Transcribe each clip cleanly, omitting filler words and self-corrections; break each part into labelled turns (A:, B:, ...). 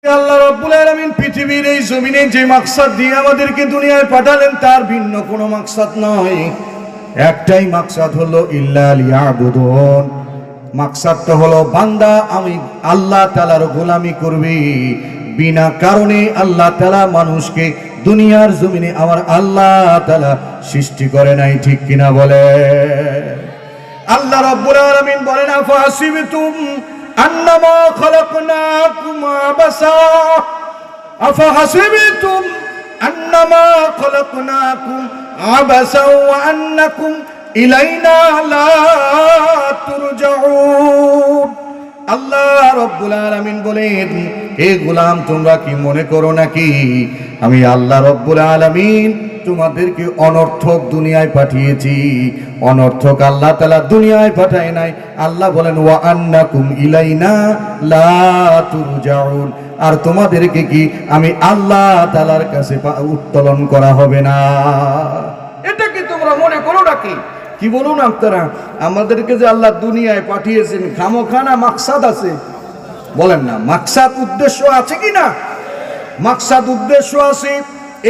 A: আল্লাহ রাব্বুল আলামিন পৃথিবীর এই জমিনে যে মাকসাদ দিয়ে আমাদেরকে দুনিয়ায় পাঠালেন তার ভিন্ন কোনো মাকসাদ নয়। একটাই মাকসাদ হলো ইল্লা লিয়াবুদুন। মাকসাদটা হলো বান্দা আমি আল্লাহ তাআলার গোলামি করবে। বিনা কারণে আল্লাহ তাআলা মানুষকে দুনিয়ার জমিনে আমার আল্লাহ তাআলা সৃষ্টি করে নাই, ঠিক কিনা বলে? আল্লাহ রাব্বুল আলামিন বলেন আফাহাসিবতুম أنما خلقناكم عبثا أفحسبتم أنما خلقناكم عبثا وأنكم إلينا لا ترجعون। আল্লাহ রাব্বুল আলামিন বলেন, হে গোলাম তোমরা কি মনে করো নাকি আমি আল্লাহ রাব্বুল আলামিন তোমাদেরকে অনর্থক দুনিয়ায় পাঠিয়েছি? অনর্থক আল্লাহ তাআলা দুনিয়ায় পাঠায় নাই। আল্লাহ বলেন ওয়া আন্নাকুম ইলাইনা লা তুরজাউন, আর তোমাদেরকে কি আমি আল্লাহ তাআলার কাছে উত্তোলন করা হবে না। এটা কি তোমরা মনে করো নাকি? কি বলুন আপনারা, আমাদেরকে যে আল্লাহ দুনিয়ায় পাঠিয়েছেন খামোখানা মাকসাদ আছে? বলেন না, মাকসাদ উদ্দেশ্য আছে কি না? মাকসাদ উদ্দেশ্য আছে।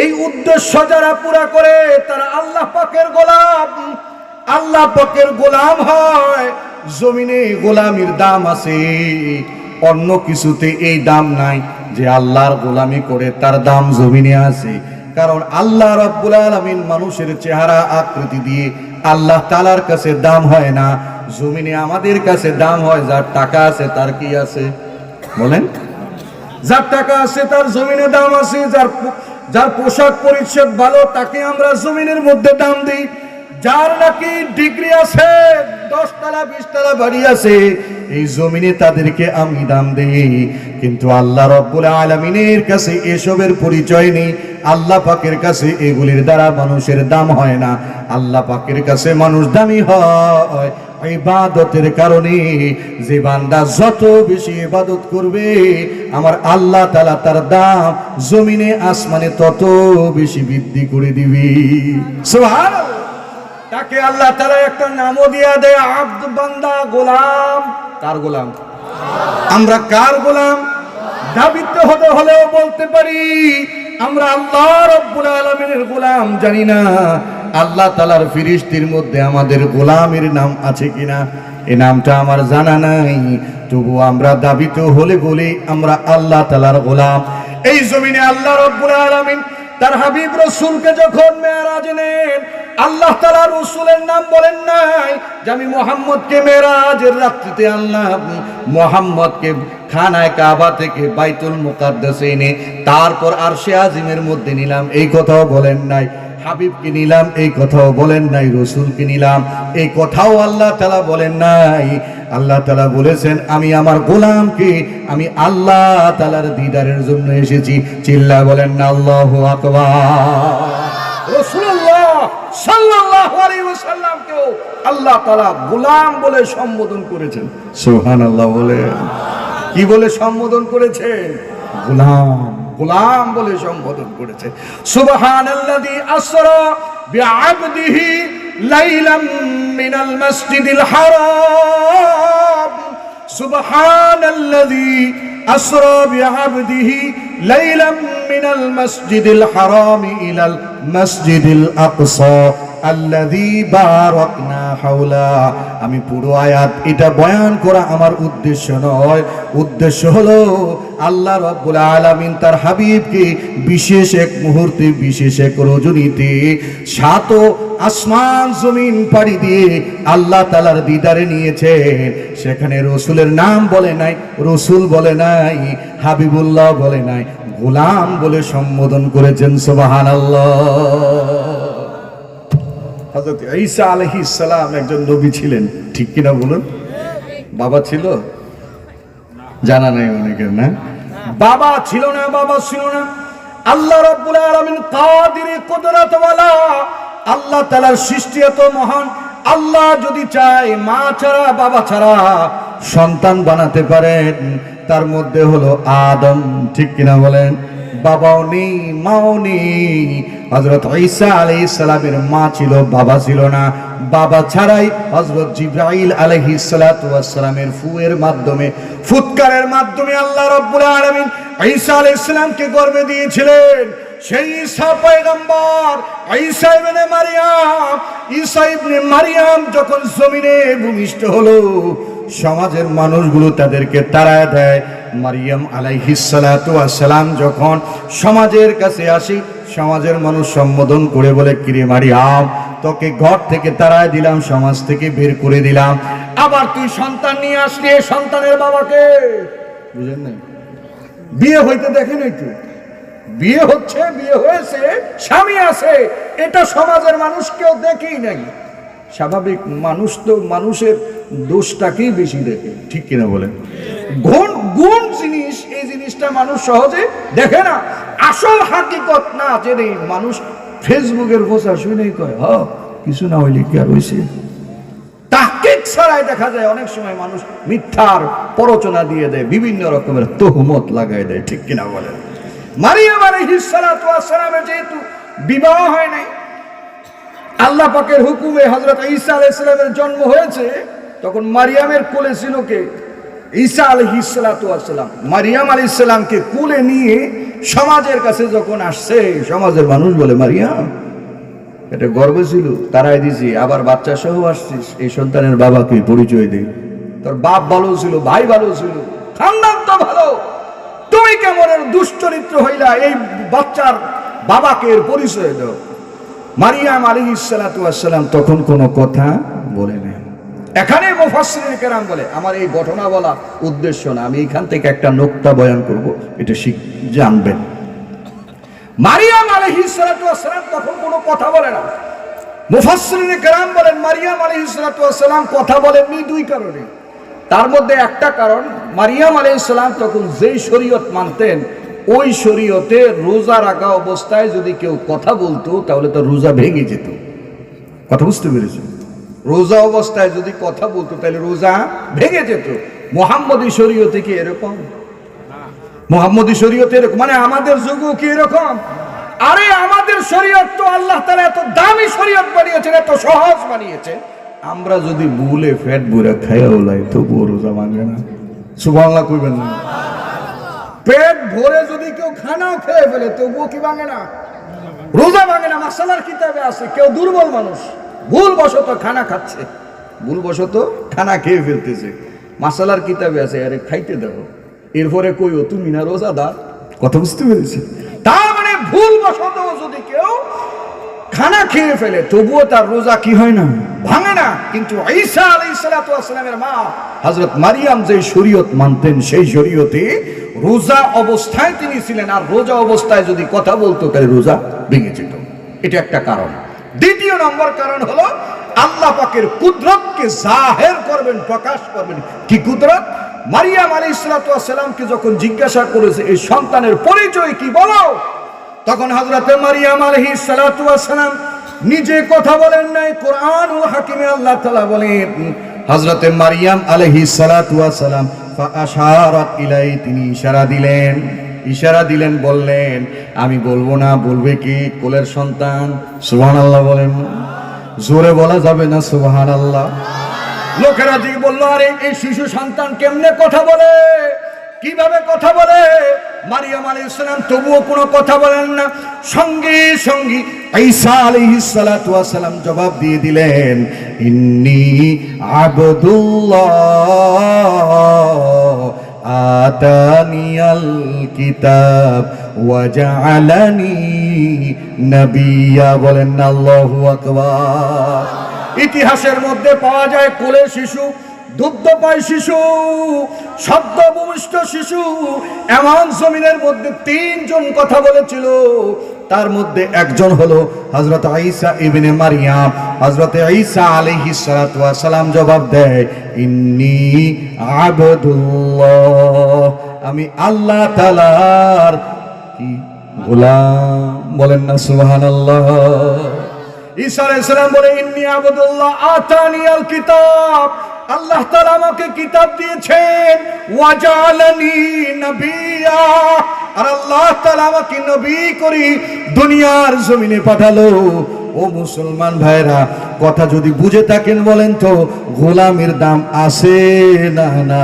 A: এই উদ্দেশ্য যারা পুরা করে তারা আল্লাহ পাকের গোলাম। আল্লাহ পাকের গোলাম হয়। জমিনে গোলামির দাম আছে, অন্য কিছুতে এই দাম নাই। যে আল্লাহর গোলামি করে তার দাম জমিনে আছে। কারণ আল্লাহ রাব্বুল আলামিন মানুষের চেহারা আকৃতি দিয়ে আল্লাহ তাআলার কাছে দাম হয় না। জমিনে আমাদের কাছে দাম হয় যার টাকা আছে। তার কি আছে বলেন? যার টাকা আছে তার জমিনে দাম আছে। যার পোশাক পরিচ্ছদ ভালো তাকে আমরা জমিনের মধ্যে দাম দিই। যার নাকি ডিগ্রি আছে, 10 তলা 20 তলা বাড়ি আছে, এই জমিনে তাদেরকে আমি দাম দেই। কিন্তু আল্লাহ রাব্বুল আলামিনের কাছে এসবের পরিচয় নেই। আল্লাহ পাকের কাছে এগুলির দ্বারা মানুষের দাম হয় না। আল্লাহ পাকের কাছে মানুষ দামি হয় ইবাদতের কারণে। যে বান্দা যত বেশি ইবাদত করবে আমার আল্লাহ তাআলা তার দাম জমিনে আসমানে তত বেশি বৃদ্ধি করে দিবে। সুবহানাল্লাহ। তাকে আল্লাহ তাআলা একটা নামও দিয়া দেয়, আব্দ, বান্দা, গোলাম। কার গোলাম? আমরা কার গোলাম? দাবিতে হতে হলেও বলতে পারি আমরা আল্লাহ রাব্বুল আলামিনের গোলাম। জানি না আল্লাহ তাআলার ফেরেশতাদের মধ্যে আমাদের গোলামের নাম আছে কিনা, এই নামটা আমার জানা নাই। তবু আমরা দাবিতে হলে বলি আমরা আল্লাহ তাআলার গোলাম। এই জমিনে আল্লাহ রাব্বুল আলামিন তার হাবিব রাসূলকে যখন মেরাজে নেন, আল্লাহ তাআলা রাসূলের নাম বলেন নাই যে আমি মুহাম্মদকে মেরাজের রাত্রিতে আনলাম, মুহাম্মদকে খানায় কাবা থেকে বাইতুল মুকাদ্দাসে এনে তারপর আরশে আজিমের মধ্যে নিলাম, এই কথাও বলেন নাই। হাবিবকে নিলাম, এই কথাও বলেন নাই। রাসূলকে নিলাম, এই কথাও আল্লাহ তাআলা বলেন নাই। আল্লাহ তাআলা বলেছেন আমি আমার গোলামকে আমি আল্লাহ তাআলার দিদারের জন্য এসেছি। চিল্লা বলেন না আল্লাহু আকবার। রাসূলুল্লাহ সাল্লাল্লাহু আলাইহি ওয়াসাল্লামকেও আল্লাহ তাআলা গোলাম বলে সম্বোধন করেছেন। সুবহানাল্লাহ বলেন। কি বলে সম্বোধন করেছেন? গোলাম। গোলাম বলে সম্বোধন করেছে। সুবহানাল্লাযী আসরা বিআবদিহি লাইলাম মিনাল মাসজিদিল হারাম। সুবহানাল্লাযী আসরা বিআবদিহি লাইলাম মিনাল মাসজিদিল হারাম ইলাল মাসজিদিল আকসা আল্লাযী বারাকনা হাওলা। আমি পুরো আয়াত এটা বয়ান করা আমার উদ্দেশ্য নয়। উদ্দেশ্য হলো আল্লাহ রাব্বুল আলামিন তার হাবিবকে বিশেষ এক মুহূর্তে, বিশেষ এক রজনীতে 7 আসমান জমিন পাড়ি দিয়ে আল্লাহ তাআলার দিদারে নিয়েছেন। সেখানে রাসূলের নাম বলে নাই, রাসূল বলে নাই, হাবিবুল্লাহ বলে নাই, গোলাম বলে সম্বোধন করেছেন। সুবহানাল্লাহ। হযরত ঈসা আলাইহিস সালাম একজন নবী ছিলেন, ঠিক কিনা বলুন? বাবা ছিল? জানা নাই অনেকের, না? বাবা ছিল না, বাবা ছিল না। আল্লাহ রাব্বুল আলামিন কাদির কুদরত ওয়ালা। আল্লাহ তাআলার সৃষ্টি এত মহান। আল্লাহ যদি চায় মা ছাড়া বাবা ছাড়া সন্তান বানাতে পারেন। তার মধ্যে হলো আদম, ঠিক কিনা বলেন? বাবাও নেই, মাও নেই। হযরত ঈসা আলাইহিস সালামের মা ছিল, বাবা ছিল না। বাবা ছাড়াই হযরত জিবরাইল আলাইহিস সালাতু ওয়াস সালামের ফুয়ের মাধ্যমে, ফুৎকারের মাধ্যমে আল্লাহ রাব্বুল আলামিন ঈসা আলাইহিস সালামকে গর্ভে দিয়েছিলেন, সেই ঈসা পয়গম্বর ঈসা ইবনে মারিয়াম, ঈসা ইবনে মারিয়াম যখন জমিনে ভূমিষ্ঠ হলো, সমাজের মানুষগুলো তাদেরকে তাড়ায় দেয়। মারিয়াম আলাইহিস সালাতু ওয়াস সালাম যখন সমাজের কাছে আসি, সমাজের মানুষ সম্বোধন করে বলে, কিরে মারিয়াম, তোকে ঘর থেকে তাড়ায় দিলাম, সমাজ থেকে বের করে দিলাম, আবার তুই সন্তান নিয়ে আসলি, সন্তানের বাবাকে বুঝেন নাই? বিয়ে হইতে দেখেন নাই তো, বিয়ে হচ্ছে, বিয়ে হয়েছে, স্বামী আছে, এটা সমাজের মানুষ কেউ দেখেই নাই। স্বাভাবিক মানুষ তো মানুষের দোষটাকেই বেশি দেখে, ঠিক কিনা বলেন? গুণ জিনিস, এই জিনিসটা মানুষ সহজে দেখে না, আসল হাকিকত না জেনে মানুষ ফেসবুকের পোস্ট শুনেই কয়, হ কিছু না হইলে কি আর হইছে। তাহকিক ছাড়াই দেখা যায় অনেক সময় মানুষ মিথ্যার প্ররোচনা দিয়ে দেয়, বিভিন্ন রকমের তহমত লাগাই দেয়, ঠিক কিনা বলেন? মারিয়াম আলাইহিস সালাতু ওয়াস সালামের যেহেতু বিবাহ হয় নাই, আল্লাহ পাকের হুকুমে হযরত ঈসা আলাইহিস সালামের জন্ম হয়েছে, তখন মারিয়ামের কোলে ছিল কে? ঈসা আলাইহিস সালাতু ওয়াস সালাম। মারিয়াম আলাইহিস সালামকে কোলে নিয়ে সমাজের কাছে যখন আসছে, সমাজের মানুষ বলে, মারিয়াম এটা গর্ব ছিল, তারাই দিছি, আবার বাচ্চা সহ আসছিস, এই সন্তানের বাবাকে পরিচয় দে, তোর বাপ ভালো ছিল, ভাই ভালো ছিল, খানদান তো ভালো, তুই কেমন দুশ্চরিত্র হইলা, এই বাচ্চার বাবাকে পরিচয় দাও। মারিয়াম আলাইহিস সালাতু ওয়াস সালাম তখন কোনো কথা বলে না। এখানে মুফাসসিরিন কেরাম বলে, আমার এই ঘটনা বলা উদ্দেশ্য না, আমি এখান থেকে একটা নোকতা বয়ান করব, এটা জানবেন। মারিয়াম আলাইহিস সালাতু ওয়াস সালাম তখন কোনো কথা বলে না। মুফাসসিরিন কেরাম বলেন, মারিয়াম আলাইহিস সালাতু ওয়াস সালাম কথা বলেননি দুই কারণে। তার মধ্যে একটা কারণ, মারিয়াম আলাইহিস সালাম তখন যেই শরীয়ত মানতেন, ওই শরীয়তে রোজা রাখা অবস্থায় যদি কেউ কথা বলতো তাহলে তো রোজা ভেঙে যেত। কথা বুঝতে পেরেছেন? রোজা অবস্থায় যদি কথা বলতো তাহলে রোজা ভেঙে যেত। মুহাম্মদী শরীয়তে কি এরকম? মুহাম্মদী শরীয়তে এরকম, মানে আমাদের যুগও কি এরকম? আরে আমাদের শরীয়ত তো আল্লাহ তাআলা এত দামি শরীয়ত বানিয়েছেন, এত সহজ বানিয়েছেন, আমরা যদি ভুলে পেট ভরে খাইয়াও লাই তবুও রোজা ভাঙে না। সুবহানাল্লাহ কইবেন না? পেট ভরে যদি কেউ খানাও খেয়ে ফেলে তবুও কি ভাঙে না? রোজা ভাঙে না। মাসালার কিতাবে আছে, কেউ দুর্বল মানুষ ভুলবশত খানা খাচ্ছে, ভুলবশত খানা খেয়ে ফেলতেছে, মাসালার কিতাবে আছে, আরে খাইতে দাও, এরপরে কইও তুমি না রোজাদার। কথা বুঝতে পেরেছি? তার মানে ভুলবশত যদি কেউ খানা খেয়ে ফেলে তবুও তার রোজা কি হয় না? ভাঙে না। কিন্তু ঈসা আলাইহিস সালাতু ওয়াস সালামের মা হযরত মারিয়াম যে শরীয়ত মানতেন, সেই শরীয়তে রোজা অবস্থায় তিনি ছিলেন, আর রোজা অবস্থায় যদি কথা বলতো তাহলে রোজা ভেঙে যেত। এটা একটা কারণ। দ্বিতীয় নম্বর কারণ হলো, আল্লাহ পাকের কুদরতকে জাহের করবেন, প্রকাশ করবেন। কি কুদরত? মারিয়াম আলাইহিস সালাতু ওয়াস সালামকে যখন জিজ্ঞাসা করেছে এই সন্তানের পরিচয় কি বলো, তখন হযরত মারিয়াম আলাইহিস সালাতু ওয়াস সালাম নিজে কথা বলেন নাই। কোরআনুল হাকিমে আল্লাহ তাআলা বলেন, হযরত মারিয়াম আলাইহিস সালাতু ওয়াস সালাম ফাআশারাত ইলাই, তিনি ইশারা দিলেন, বললেন আমি বলবো না, বলবে কি? কোলের সন্তান। সুবহানাল্লাহ বলেন, জোরে বলা যাবে না সুবহানাল্লাহ? লোকেরা দিকে বললো, আরে এই শিশু সন্তান কেমনে কথা বলে, কিভাবে কথা বলে? মারিয়াম আলাইহিস সালাম তবুও কোনো কথা বলেন না। সঙ্গে সঙ্গে ঈসা আলাইহিস সালাতু ওয়াস সালাম জবাব দিয়ে দিলেন, ইন্নী আবদুল্লাহ আতানিয়াল কিতাব ওয়া জাআলানি নবিয়্যা। বলেন আল্লাহু আকবার। ইতিহাসের মধ্যে পাওয়া যায় কোলে শিশু, দুগ্ধপায় শিশু, সদ্য ভূমিষ্ঠ শিশু, এমন জমিনের মধ্যে তিনজন কথা বলেছিল। তার মধ্যে একজন হলো হযরত ঈসা ইবনে মারিয়াম। হযরত ঈসা আলাইহিস সালাতু ওয়াস সালাম জবাব দেয়, ইন্নী আবদুল্লাহ, আমি আল্লাহ তাআলার কি গোলাম। বলেন না সুবহানাল্লাহ? ঈসা আলাইহিস সালাম বলে, ইন্নী আবদুল্লাহ আতানিয়াল কিতাব, আল্লাহ তাআলা আমাকে কিতাব দিয়েছেন, ওয়া জাআলানি নবিয়্যা, আর আল্লাহ তাআলা আমাকে নবী করে দুনিয়ার জমিনে পাঠালো। ও মুসলমান ভাইরা, কথা যদি বুঝে থাকেন বলেন তো, গোলামের দাম আছে না?